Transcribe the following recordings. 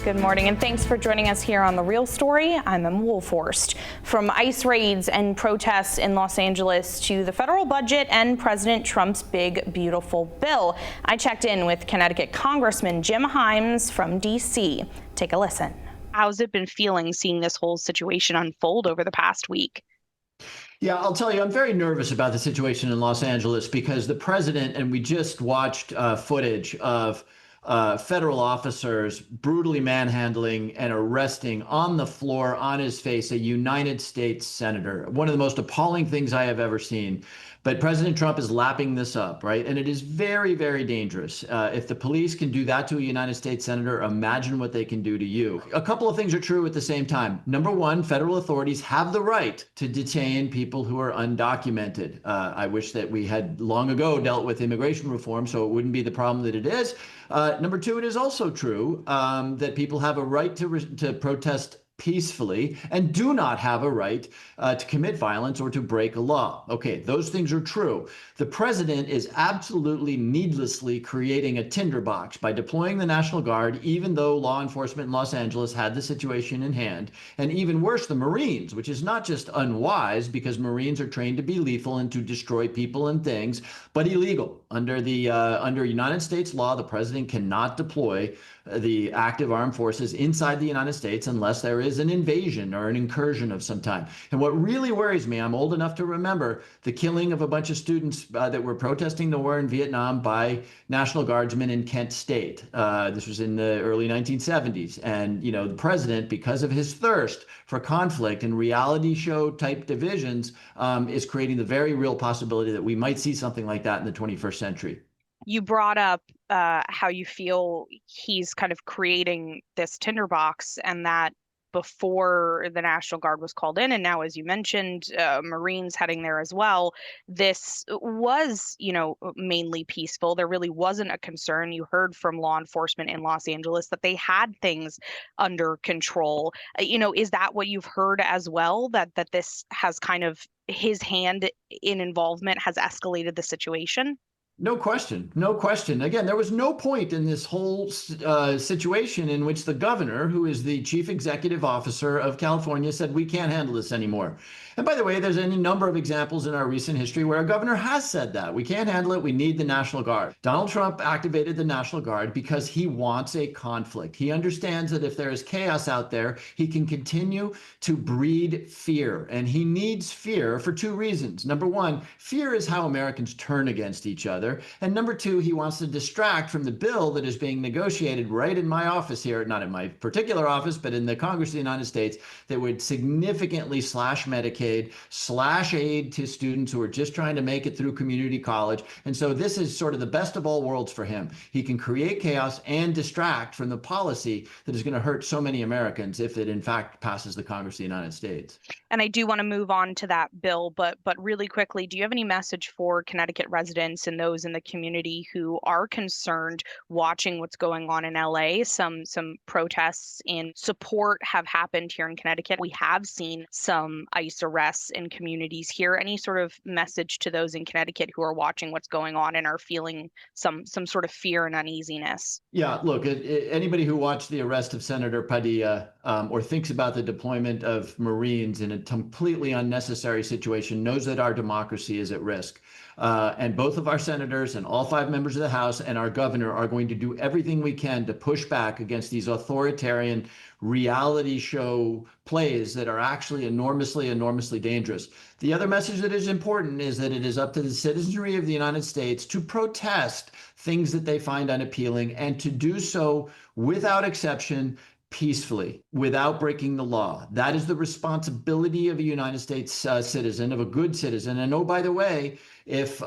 Good morning, and thanks for joining us here on The Real Story. I'm Emma Wolforst. From ICE raids and protests in Los Angeles to the federal budget and President Trump's big, beautiful bill, I checked in with Connecticut Congressman Jim Himes from D.C. Take a listen. How's it been feeling seeing this whole situation unfold over the past week? Yeah, I'll tell you, I'm very nervous about the situation in Los Angeles because the president, and we just watched footage of federal officers brutally manhandling and arresting on the floor, on his face, a United States senator. One of the most appalling things I have ever seen. But President Trump is lapping this up, right? And it is very, very dangerous. If the police can do that to a United States senator, imagine what they can do to you. A couple of things are true at the same time. Number one, federal authorities have the right to detain people who are undocumented. I wish that we had long ago dealt with immigration reform so it wouldn't be the problem that it is. Number two, it is also true that people have a right to protest peacefully and do not have a right to commit violence or to break a law. Okay, those things are true. The president is absolutely needlessly creating a tinderbox by deploying the National Guard, even though law enforcement in Los Angeles had the situation in hand. And even worse, the Marines, which is not just unwise because Marines are trained to be lethal and to destroy people and things, but illegal. Under United States law, the president cannot deploy the active armed forces inside the United States unless there is an invasion or an incursion of some kind. And what really worries me, I'm old enough to remember the killing of a bunch of students that were protesting the war in Vietnam by National Guardsmen in Kent State. This was in the early 1970s. And, you know, the president, because of his thirst for conflict and reality show type divisions, is creating the very real possibility that we might see something like that in the 21st century. You brought up how you feel he's kind of creating this tinderbox, and that before the National Guard was called in, and now, as you mentioned, Marines heading there as well, this was, mainly peaceful. There really wasn't a concern. You heard from law enforcement in Los Angeles that they had things under control. Is that what you've heard as well, that this has kind of his hand in involvement has escalated the situation? No question. No question. Again, there was no point in this whole situation in which the governor, who is the chief executive officer of California, said, we can't handle this anymore. And by the way, there's any number of examples in our recent history where a governor has said that. We can't handle it. We need the National Guard. Donald Trump activated the National Guard because he wants a conflict. He understands that if there is chaos out there, he can continue to breed fear. And he needs fear for two reasons. Number one, fear is how Americans turn against each other. And number two, he wants to distract from the bill that is being negotiated right in my office here, not in my particular office, but in the Congress of the United States, that would significantly slash Medicaid, slash aid to students who are just trying to make it through community college. And so this is sort of the best of all worlds for him. He can create chaos and distract from the policy that is going to hurt so many Americans if it in fact passes the Congress of the United States. And I do want to move on to that bill, but really quickly, do you have any message for Connecticut residents and those in the community who are concerned watching what's going on in LA? Some protests in support have happened here in Connecticut. We have seen some ICE arrests in communities here. Any sort of message to those in Connecticut who are watching what's going on and are feeling some sort of fear and uneasiness? Yeah, look, anybody who watched the arrest of Senator Padilla or thinks about the deployment of Marines in a completely unnecessary situation knows that our democracy is at risk. And both of our senators and all 5 members of the House and our governor are going to do everything we can to push back against these authoritarian reality show plays that are actually enormously, enormously dangerous. The other message that is important is that it is up to the citizenry of the United States to protest things that they find unappealing and to do so without exception, peacefully, without breaking the law. That is the responsibility of a United States citizen, of a good citizen. And oh, by the way, if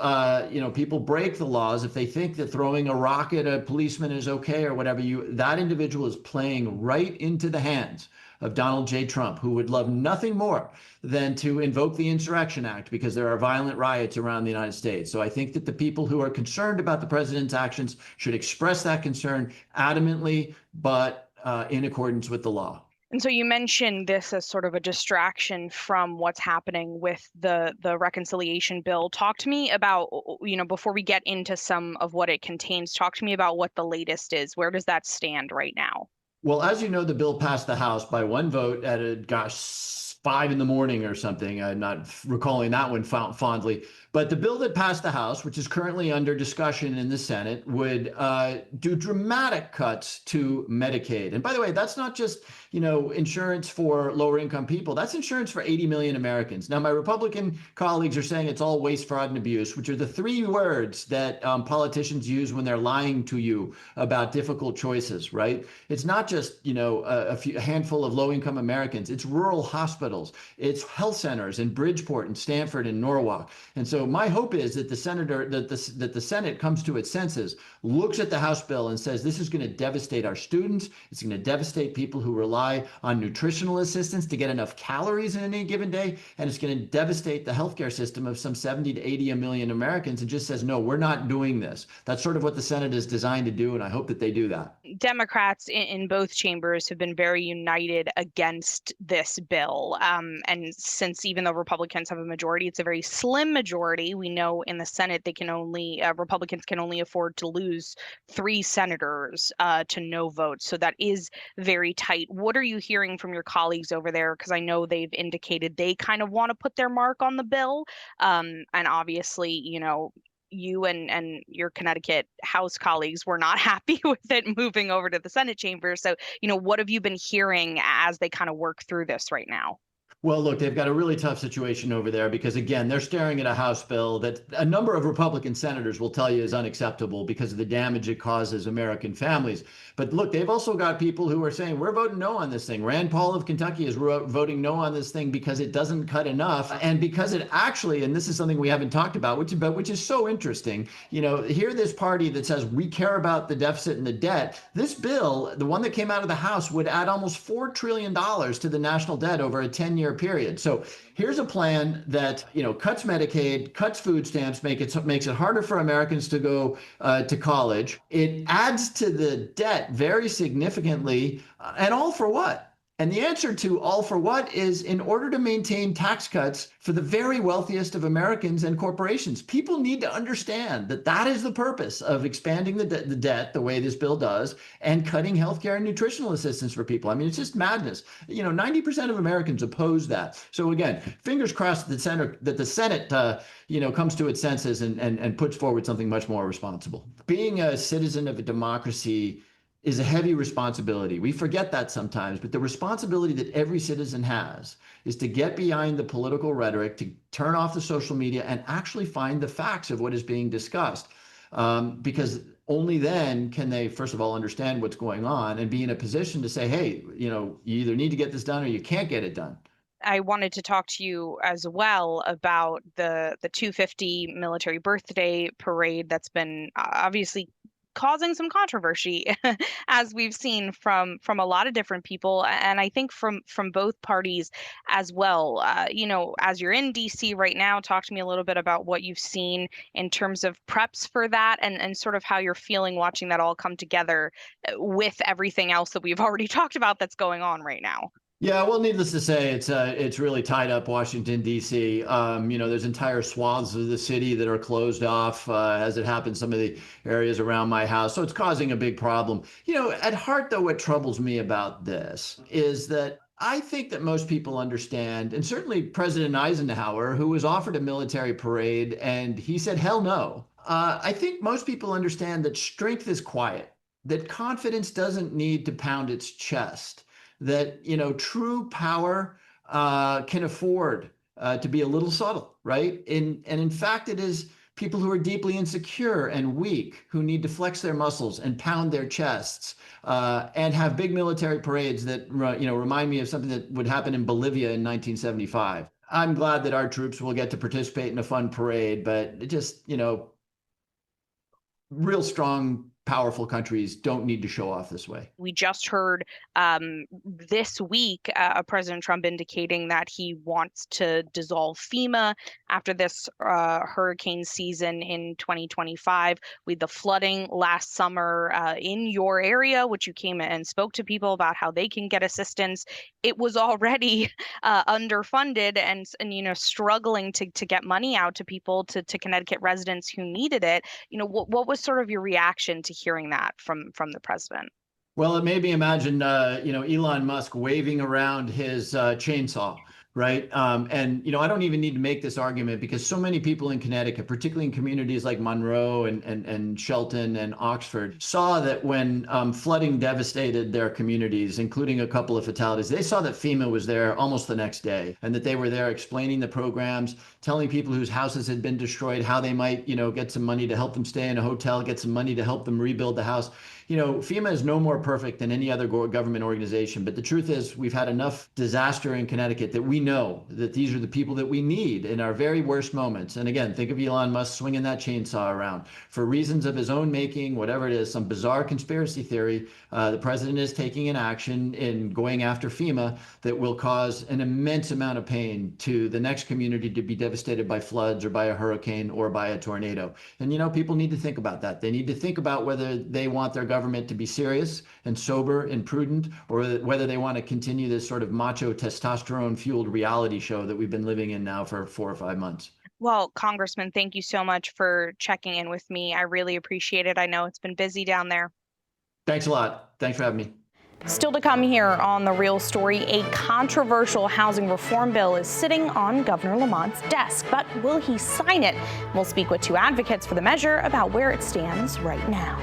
people break the laws, if they think that throwing a rock at a policeman is okay or whatever, that individual is playing right into the hands of Donald J. Trump, who would love nothing more than to invoke the Insurrection Act because there are violent riots around the United States. So I think that the people who are concerned about the president's actions should express that concern adamantly, but in accordance with the law. And so you mentioned this as sort of a distraction from what's happening with the reconciliation bill. Talk to me about, before we get into some of what it contains, talk to me about what the latest is. Where does that stand right now? Well, as you know, the bill passed the House by one vote at a gosh, 5 in the morning or something. I'm not recalling that one fondly. But the bill that passed the House, which is currently under discussion in the Senate, would do dramatic cuts to Medicaid. And by the way, that's not just insurance for lower income people. That's insurance for 80 million Americans. Now, my Republican colleagues are saying it's all waste, fraud, and abuse, which are the three words that politicians use when they're lying to you about difficult choices, right? It's not just, a handful of low income Americans. It's rural hospitals. It's health centers in Bridgeport and Stanford and Norwalk. And so my hope is that the Senate comes to its senses, looks at the House bill and says, this is going to devastate our students. It's going to devastate people who rely on nutritional assistance to get enough calories in any given day. And it's going to devastate the healthcare system of some 70 to 80 million Americans, and just says, no, we're not doing this. That's sort of what the Senate is designed to do. And I hope that they do that. Democrats in both chambers have been very united against this bill. And since even though Republicans have a majority, it's a very slim majority. We know in the Senate, Republicans can only afford to lose 3 senators to no votes. So that is very tight. What are you hearing from your colleagues over there? Because I know they've indicated they kind of want to put their mark on the bill. And obviously, you and your Connecticut House colleagues were not happy with it moving over to the Senate chamber. So, what have you been hearing as they kind of work through this right now? Well, look, they've got a really tough situation over there because, again, they're staring at a House bill that a number of Republican senators will tell you is unacceptable because of the damage it causes American families. But look, they've also got people who are saying, we're voting no on this thing. Rand Paul of Kentucky is voting no on this thing because it doesn't cut enough. And because it actually, and this is something we haven't talked about, which is so interesting, here this party that says we care about the deficit and the debt, this bill, the one that came out of the House, would add almost $4 trillion to the national debt over a 10-year period. So here's a plan that cuts Medicaid, cuts food stamps, makes it harder for Americans to go to college. It adds to the debt very significantly, and all for what? And the answer to all for what is in order to maintain tax cuts for the very wealthiest of Americans and corporations. People need to understand that that is the purpose of expanding the debt the way this bill does and cutting healthcare and nutritional assistance for people. I mean, it's just madness. 90% of Americans oppose that. So again, fingers crossed that the Senate comes to its senses and puts forward something much more responsible. Being a citizen of a democracy is a heavy responsibility. We forget that sometimes, but the responsibility that every citizen has is to get behind the political rhetoric, to turn off the social media and actually find the facts of what is being discussed. Because only then can they, first of all, understand what's going on and be in a position to say, hey, you either need to get this done or you can't get it done. I wanted to talk to you as well about the 250 military birthday parade that's been obviously causing some controversy as we've seen from a lot of different people, and I think from both parties as well. As you're in DC right now, talk to me a little bit about what you've seen in terms of preps for that, and sort of how you're feeling watching that all come together with everything else that we've already talked about that's going on right now. Yeah, well, needless to say, it's really tied up Washington, D.C. There's entire swaths of the city that are closed off, as it happens, some of the areas around my house. So it's causing a big problem. At heart, though, what troubles me about this is that I think that most people understand, and certainly President Eisenhower, who was offered a military parade, and he said, hell no. I think most people understand that strength is quiet, that confidence doesn't need to pound its chest, that true power can afford to be a little subtle, right? And in fact, it is people who are deeply insecure and weak who need to flex their muscles and pound their chests and have big military parades that remind me of something that would happen in Bolivia in 1975. I'm glad that our troops will get to participate in a fun parade, but it just real strong, powerful countries don't need to show off this way. We just heard this week President Trump indicating that he wants to dissolve FEMA after this hurricane season in 2025. We had the flooding last summer in your area, which you came and spoke to people about how they can get assistance. It was already underfunded and struggling to get money out to people, to Connecticut residents who needed it. What was sort of your reaction to hearing that from the president? Well, it made me imagine, Elon Musk waving around his chainsaw, right? And I don't even need to make this argument because so many people in Connecticut, particularly in communities like Monroe and Shelton and Oxford, saw that when flooding devastated their communities, including a couple of fatalities, they saw that FEMA was there almost the next day and that they were there explaining the programs, telling people whose houses had been destroyed how they might, get some money to help them stay in a hotel, get some money to help them rebuild the house. FEMA is no more perfect than any other government organization. But the truth is, we've had enough disaster in Connecticut that we know that these are the people that we need in our very worst moments. And again, think of Elon Musk swinging that chainsaw around for reasons of his own making, whatever it is, some bizarre conspiracy theory. The president is taking an action in going after FEMA that will cause an immense amount of pain to the next community to be devastated by floods or by a hurricane or by a tornado. And, people need to think about that. They need to think about whether they want their government to be serious and sober and prudent, or whether they want to continue this sort of macho testosterone fueled reality show that we've been living in now for 4 or 5 months. Well, Congressman, thank you so much for checking in with me. I really appreciate it. I know it's been busy down there. Thanks a lot. Thanks for having me. Still to come here on The Real Story, a controversial housing reform bill is sitting on Governor Lamont's desk, but will he sign it? We'll speak with two advocates for the measure about where it stands right now.